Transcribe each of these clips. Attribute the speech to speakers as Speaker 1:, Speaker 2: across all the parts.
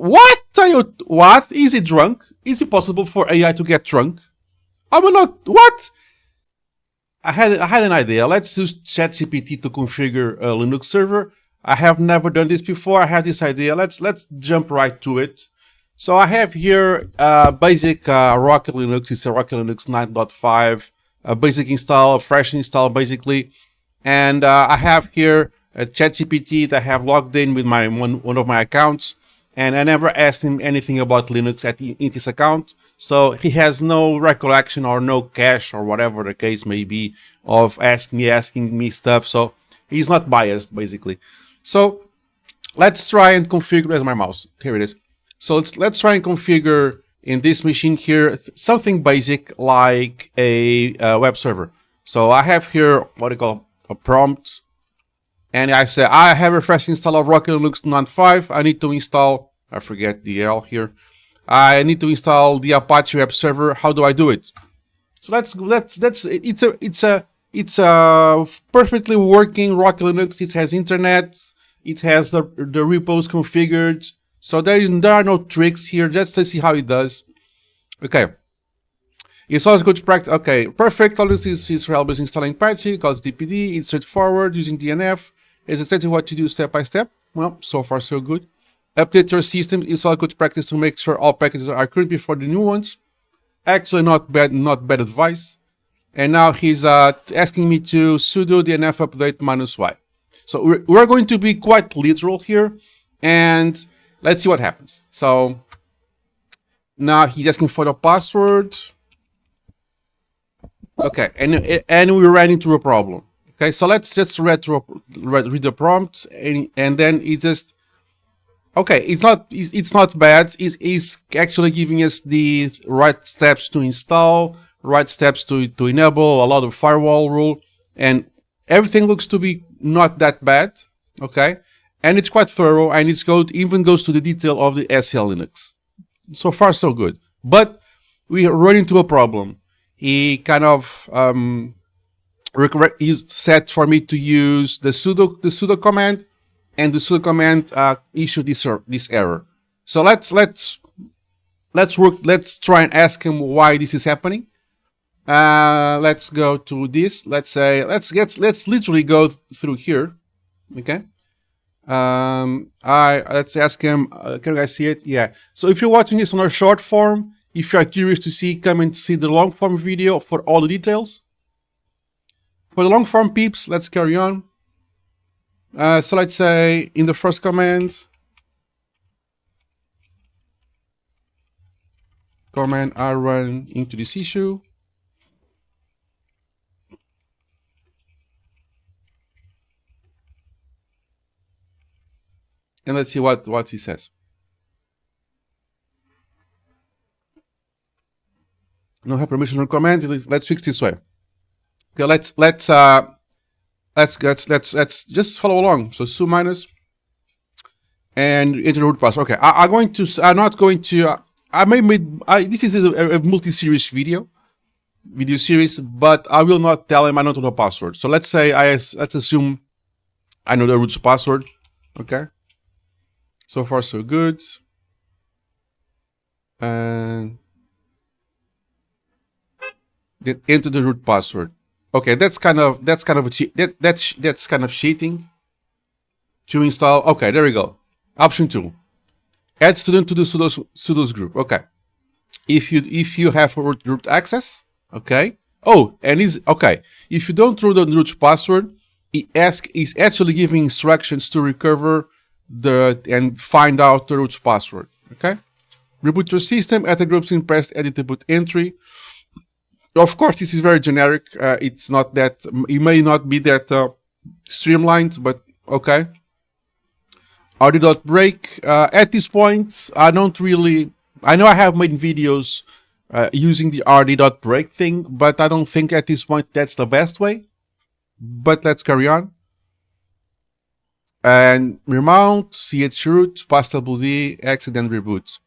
Speaker 1: What are you? What? Is he drunk? Is it possible for AI to get drunk? I will not. What? I had an idea. Let's use ChatGPT to configure a Linux server. I have never done this before. I had this idea. Let's jump right to it. So I have here basic Rocket Linux. It's a Rocket Linux 9.5, a basic install, a fresh install basically. And I have here a ChatGPT that I have logged in with my one of my accounts. And I never asked him anything about Linux in this account. So he has no recollection or no cache or whatever the case may be of asking me stuff. So he's not biased basically. So let's try and configure. Where's my mouse? Here it is. So let's try and configure in this machine here something basic like a web server. So I have here what do you call a prompt, and I say I have a fresh install of Rocket Linux 9.5. I need to install. I forget the L here. I need to install the Apache web server. How do I do it? So it's a perfectly working Rocket Linux. It has internet. It has the repos configured. So there are no tricks here. Let's see how it does. Okay. It's always good to practice. Okay, perfect. All this is for help is installing Apache, calls DPD. It's straightforward using DNF. Is exactly what to do step by step. Well, so far so good. Update your system. It's all good practice to make sure all packages are current before the new ones. Actually, not bad advice. And now he's asking me to sudo dnf update -y. So we're going to be quite literal here, and let's see what happens. So now he's asking for the password. Okay, and we ran into a problem. Okay, so let's just read the prompt, and then he just. Okay, it's not bad. It's actually giving us the right steps to install, right steps to enable a lot of firewall rule, and everything looks to be not that bad. Okay, and it's quite thorough, and even goes to the detail of the SL Linux. So far, so good. But we run into a problem. He kind of set for me to use the sudo command. And the sudo command issued this error. So let's try and ask him why this is happening. Let's go to this. Let's literally go through here. Okay. Let's ask him. Can you guys see it? Yeah. So if you're watching this on a short form, if you are curious to see, come and see the long form video for all the details. For the long form peeps, let's carry on. So let's say in the first command I run into this issue. And let's see what he says. No have permission on command. Let's fix this way. Okay, let's just follow along. So su minus and enter the root password. Okay, I'm not going to. This is a multi-series video series, but I will not tell him I don't know the password. So let's say let's assume I know the root password. Okay. So far so good. And then enter the root password. Okay, that's kind of cheating. To install. Okay, there we go. Option 2. Add student to the sudo's group. Okay. If you have root access, okay. Oh, and okay. If you don't know the root password, is actually giving instructions to recover and find out the root password. Okay. Reboot your system. Add the groups in press edit the boot entry. Of course, this is very generic. It's not that, it may not be that streamlined, but okay. RD.break. At this point, I know I have made videos using the RD.break thing, but I don't think at this point that's the best way. But let's carry on. And remount, chroot, pastabd, exit and reboot.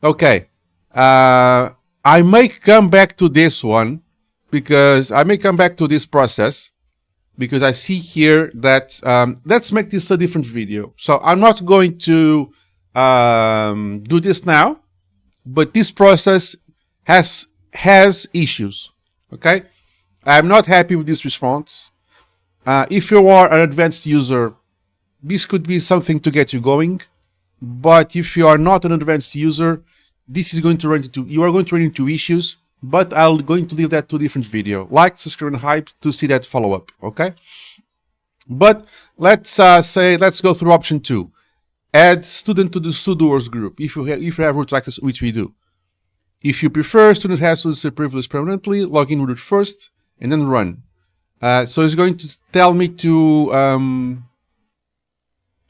Speaker 1: Okay. I may come back to this one because I may come back to this process because I see here that let's make this a different video. So I'm not going to do this now, but this process has issues. Okay, I'm not happy with this response. If you are an advanced user, this could be something to get you going. But if you are not an advanced user, this is going to you are going to run into issues. But I'm going to leave that to a different video. Like, subscribe, and hype to see that follow up. Okay. But let's go through option 2. Add student to the sudoers group if you have root access, which we do. If you prefer, student has to privilege permanently, log in root first, and then run. So it's going to tell me to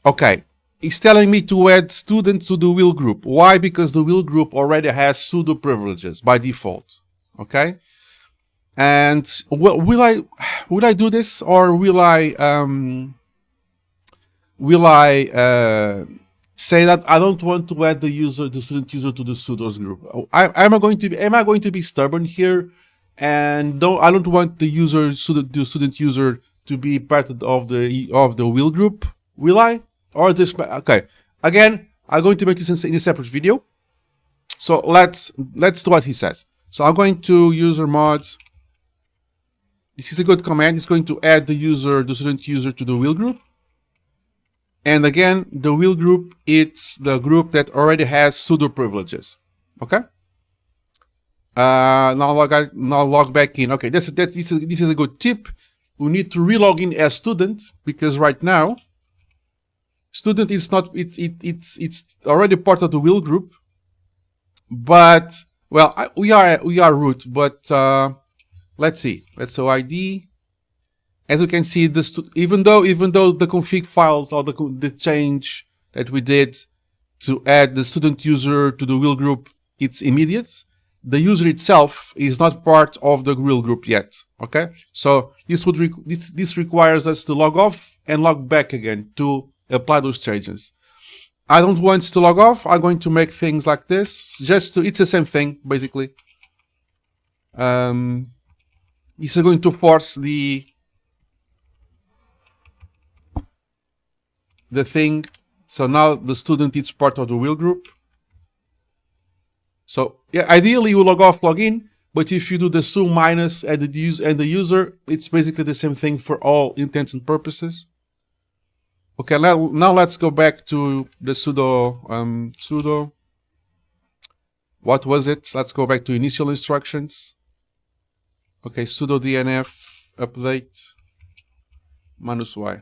Speaker 1: okay. It's telling me to add student to the wheel group. Why? Because the wheel group already has sudo privileges by default. Okay. And will I do this, or will I say that I don't want to add the student user to the sudoers group? Am I going to be stubborn here, and I don't want the student user to be part of the wheel group? Will I? Or this? Okay. Again, I'm going to make this in a separate video. So let's do what he says. So I'm going to user mods. This is a good command. It's going to add the student user to the wheel group. And again, the wheel group, it's the group that already has sudo privileges. Okay. Now log back in. Okay, this is a good tip. We need to relog in as student, because right now, student is not. It's already part of the wheel group. But well, we are root. But let's see. Let's do ID. As you can see, even though the config files or the change that we did to add the student user to the wheel group, it's immediate. The user itself is not part of the wheel group yet. Okay, so this requires us to log off and log back again to apply those changes. I don't want to log off. I'm going to make things like this. It's the same thing basically. It's going to force the thing. So now the student is part of the wheel group. So yeah, ideally you log off, log in, but if you do the su minus and the user, it's basically the same thing for all intents and purposes. Okay, now let's go back to the sudo. What was it? Let's go back to initial instructions. Okay, sudo dnf update -y.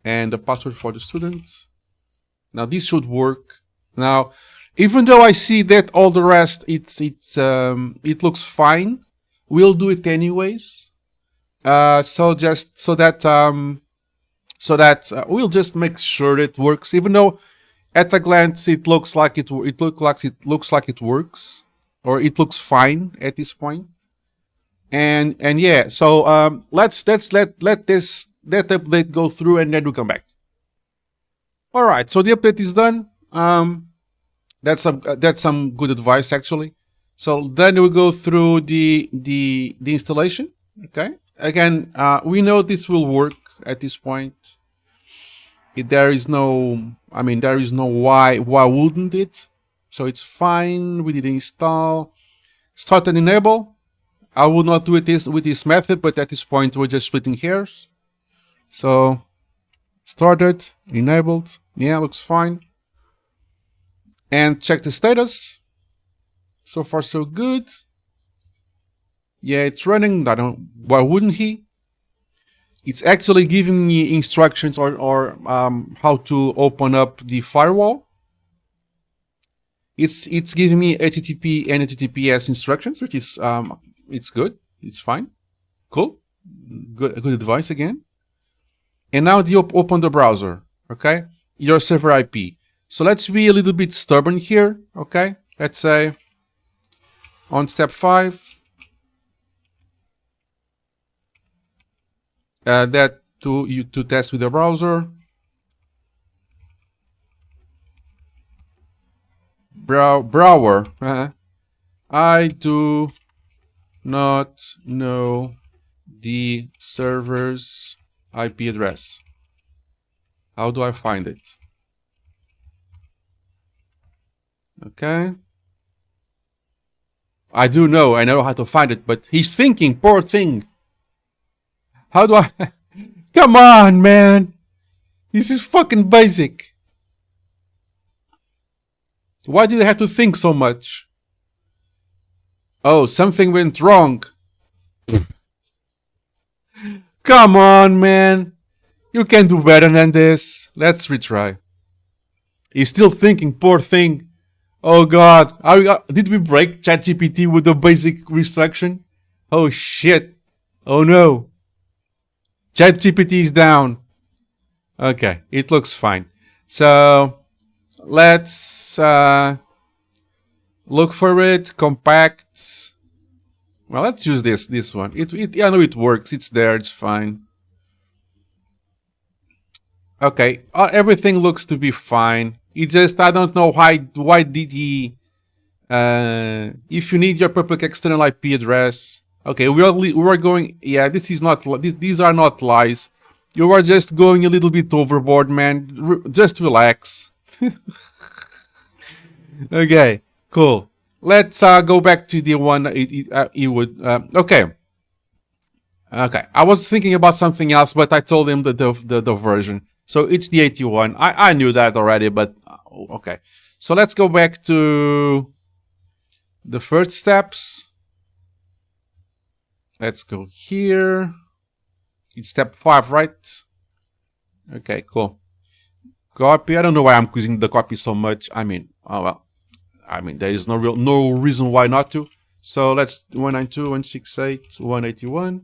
Speaker 1: And the password for the student. Now this should work. Now, even though I see that all the rest it looks fine, we'll do it anyways. So that we'll just make sure it works. Even though at a glance it looks like it works, or it looks fine at this point. And yeah, so let's let this update go through, and then we'll come back. All right, so the update is done. That's some good advice actually. So then we go through the installation. Okay, again, we know this will work at this point. There is no why wouldn't it? So it's fine. We did install, start and enable. I will not do it with this method, but at this point we're just splitting hairs. So started, enabled, yeah, looks fine. And check the status. So far so good. Yeah, it's running. Why wouldn't he? It's actually giving me instructions or how to open up the firewall. It's giving me HTTP and HTTPS instructions, which is it's good. It's fine. Cool. Good advice again. And now open the browser. Okay, your server IP. So let's be a little bit stubborn here. Okay, let's say on step 5. That to test with the browser. Brower. I do not know the server's IP address. How do I find it? Okay. I do know. I know how to find it, but he's thinking, poor thing. How do I? Come on, man. This is fucking basic. Why do you have to think so much? Oh, something went wrong. Come on, man. You can do better than this. Let's retry. He's still thinking, poor thing. Oh god. Did we break ChatGPT with the basic restriction? Oh shit. Oh no. ChatGPT is down. Okay, it looks fine. So let's look for it. Compact. Well, let's use this one. I know it works. It's there. It's fine. Okay, everything looks to be fine. It just I don't know why did he? If you need your public external IP address, okay, we are going. Yeah, this is not. These are not lies. You are just going a little bit overboard, man. Just relax. Okay, cool. Let's go back to the one it would. Okay. Okay. I was thinking about something else, but I told him the version. So it's the 81. I knew that already, but okay. So let's go back to the first steps. Let's go here. It's step 5, right? Okay, cool. Copy. I don't know why I'm using the copy so much. I mean, oh well. I mean, there is no reason why not to. So let's 192.168.181.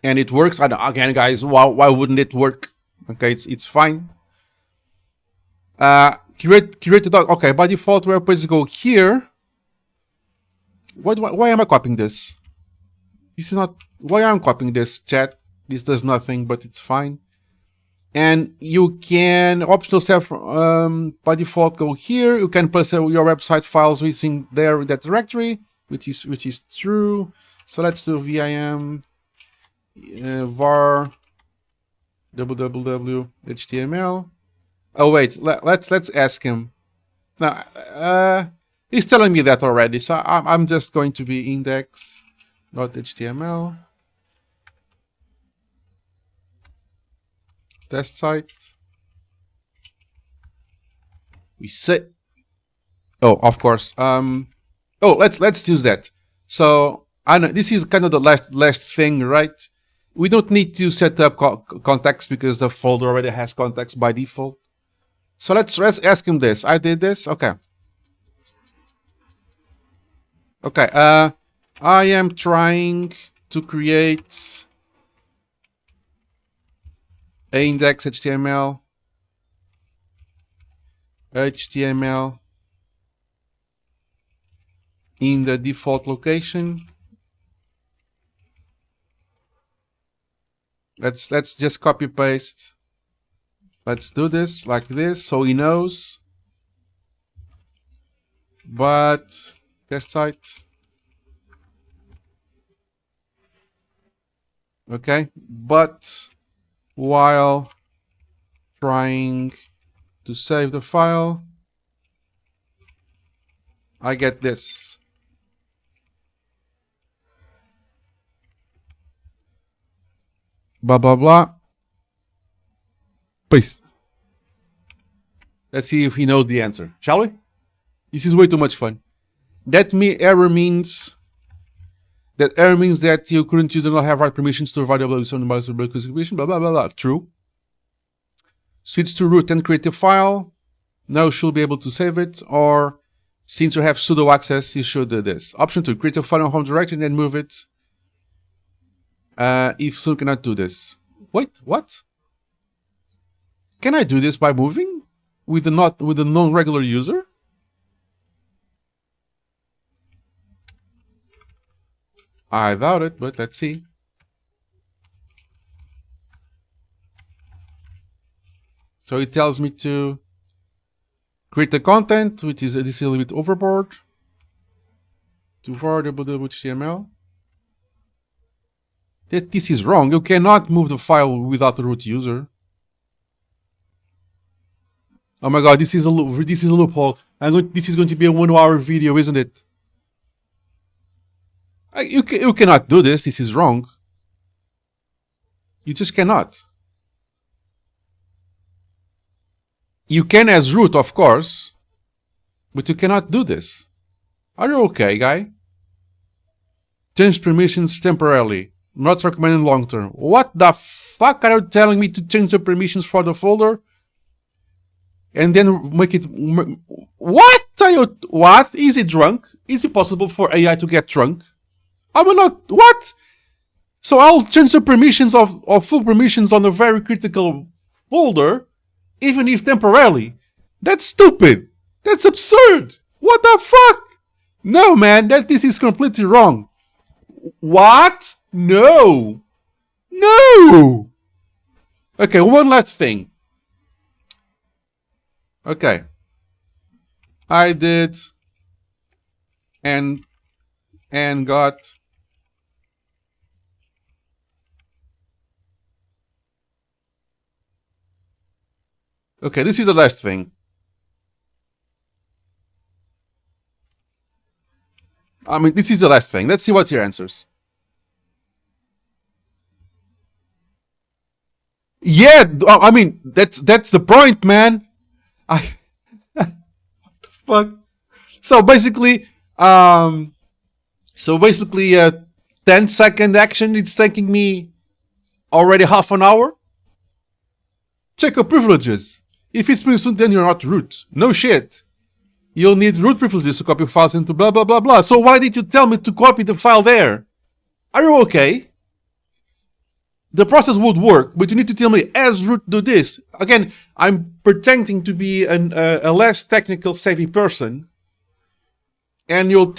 Speaker 1: And it works. Again, guys, why wouldn't it work? Okay, it's fine. Create the doc. Okay, by default, we're supposed to go here. Why am I copying this? This is not. Why am I copying this, chat? This does nothing, but it's fine. And you can optional set by default go here. You can place your website files within there in that directory, which is true. So let's do vim var www html. Oh wait, let's ask him. Now he's telling me that already, so I'm just going to be index.html test site. We say, oh, of course. Oh, let's use that. So I know this is kind of the last thing, right? We don't need to set up context because the folder already has context by default. So let's ask him this. I did this. Okay. Okay. I am trying to create a index HTML in the default location. Let's just copy paste. Let's do this like this so he knows. But test site. Okay, but while trying to save the file, I get this. Blah blah blah. Paste. Let's see if he knows the answer, shall we? This is way too much fun. That error means that your current user does not have right permissions to provide a contribution. Blah blah blah blah. True. Switch to root and create a file. Now you should be able to save it. Or since you have sudo access, you should do this. Option 2: create a file in home directory and then move it. If so, cannot do this. Wait, what? Can I do this by moving with a non-regular user? I doubt it, but let's see. So it tells me to create the content, which is this is a little bit overboard. To forward HTML. This is wrong. You cannot move the file without the root user. Oh my god, this is a loophole. This is going to be a 1 hour video, isn't it? You cannot do this. This is wrong. You just cannot. You can as root, of course, but you cannot do this. Are you okay, guy? Change permissions temporarily. Not recommended long term. What the fuck are you telling me to change the permissions for the folder? And then make it... What? What? Is he drunk? Is it possible for AI to get drunk? I will not... What? So I'll change the permissions of full permissions on a very critical folder, even if temporarily. That's stupid. That's absurd. What the fuck? No, man, this is completely wrong. What? No. No. Okay, one last thing. Okay. I did and got okay, this is the last thing. I mean, this is the last thing. Let's see what's your answers. Yeah, I mean, that's the point, man. Fuck. So basically, 10-second action. It's taking me already half an hour. Check your privileges. If it's pretty soon, then you're not root. No shit. You'll need root privileges to copy files into blah blah blah blah. So why did you tell me to copy the file there? Are you okay? The process would work, but you need to tell me as root do this. Again, I'm pretending to be a less technical savvy person, and you're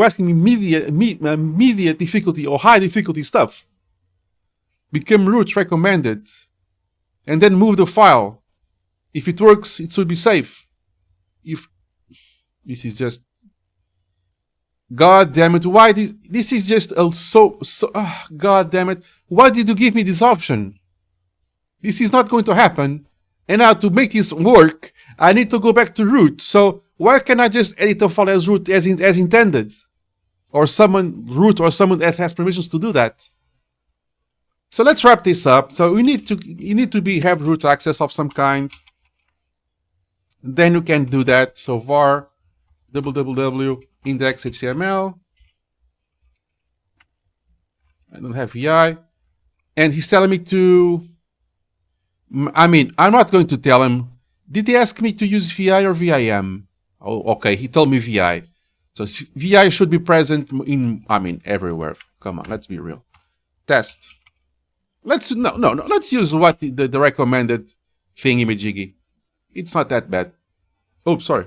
Speaker 1: asking me media difficulty or high difficulty stuff. Become root recommended, and then move the file. If it works, it should be safe. If this is just, god damn it! Why this is just god damn it! Why did you give me this option? This is not going to happen. And now to make this work, I need to go back to root. So why can't I just edit the file as root as intended? Or someone root or someone else has permissions to do that. So let's wrap this up. So you need to have root access of some kind. Then you can do that. So var www index.html. I don't have vi. And he's telling me to... I mean, I'm not going to tell him... Did he ask me to use vi or vim? Oh, okay, he told me vi. So vi should be present in... I mean, everywhere. Come on, let's be real. Test. Let's use what the recommended thingy-majiggy. It's not that bad. Oh, sorry.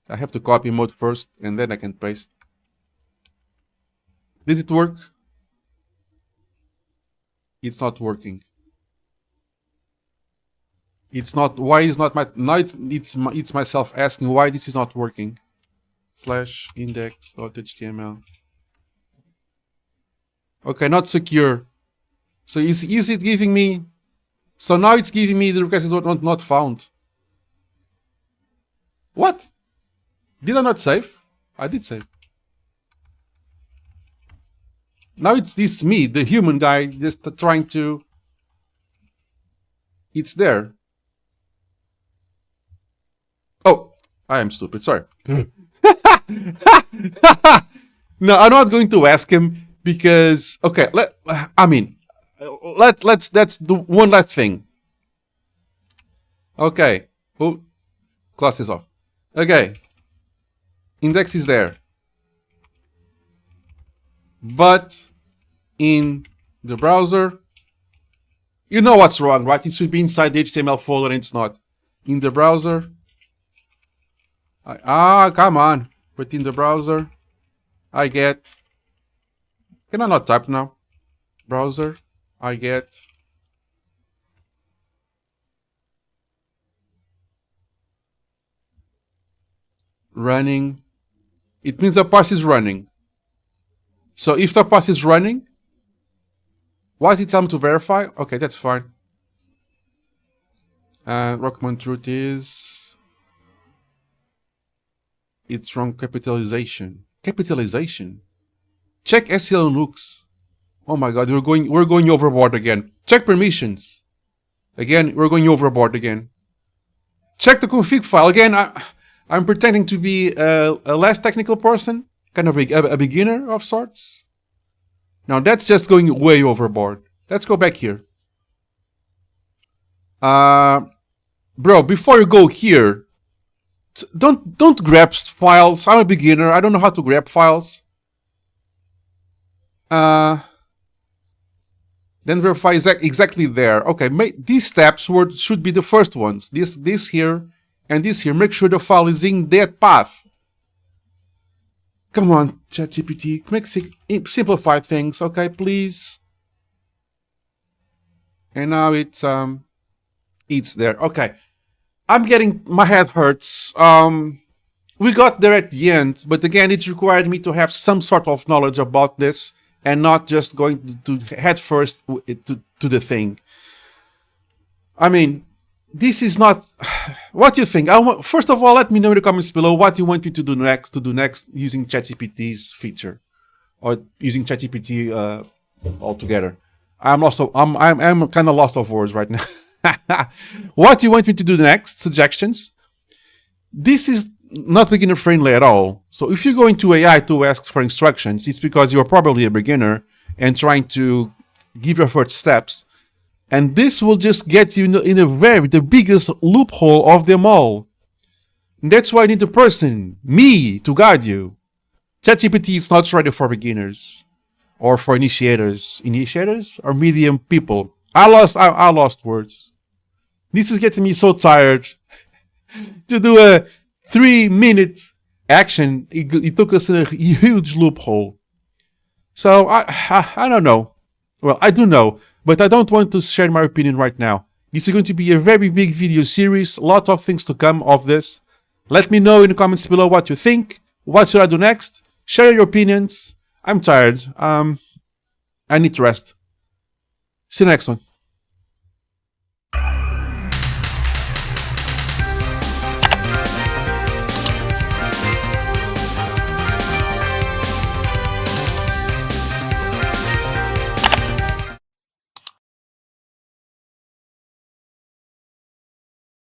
Speaker 1: I have to copy mode first, and then I can paste. Does it work? It's not working. It's not. Why is not my? Now it's myself asking why this is not working. /index.html. Okay, not secure. So is it giving me? So now it's giving me the request is not found. What? Did I not save? I did save. Now it's this me, the human guy, just trying to... It's there. Oh, I am stupid, sorry. No, I'm not going to ask him because... Okay, let's do one last thing. Okay. Oh, class is off. Okay. Index is there. But in the browser, you know what's wrong, right? It should be inside the HTML folder and it's not. In the browser. Come on. But in the browser, I get... Can I not type now? Browser, I get... running. It means the parse is running. So if the parse is running, why did it tell me to verify? Okay, that's fine. Rockman truth is it's wrong capitalization. Capitalization. Check SEL Linux. Oh my god, we're going overboard again. Check permissions. Again, we're going overboard again. Check the config file. Again, I'm pretending to be a less technical person, kind of a beginner of sorts. Now that's just going way overboard. Let's go back here. Bro, before you go here, don't grab files. I'm a beginner. I don't know how to grab files. Then verify exactly there. Okay, these steps should be the first ones. This here and this here. Make sure the file is in that path. Come on, ChatGPT, simplify things, okay, please. And now it's there. Okay, I'm getting my head hurts. We got there at the end, but again, it required me to have some sort of knowledge about this. And not just going to head first to the thing. I mean, this is not... What do you think? First of all, let me know in the comments below what you want me to do next using ChatGPT's feature. Or using ChatGPT altogether. I'm kind of lost of words right now. What do you want me to do next? Suggestions? This is not beginner friendly at all. So if you go into AI to ask for instructions, it's because you're probably a beginner and trying to give your first steps. And this will just get you in the biggest loophole of them all. And that's why I need a person, me, to guide you. ChatGPT is not ready for beginners or for initiators. Initiators or medium people. I lost words. This is getting me so tired to do a 3-minute action. It took us in a huge loophole. So I don't know. Well, I do know, but I don't want to share my opinion right now. This is going to be a very big video series. A lot of things to come of this. Let me know in the comments below what you think. What should I do next? Share your opinions. I'm tired. I need to rest. See you next one.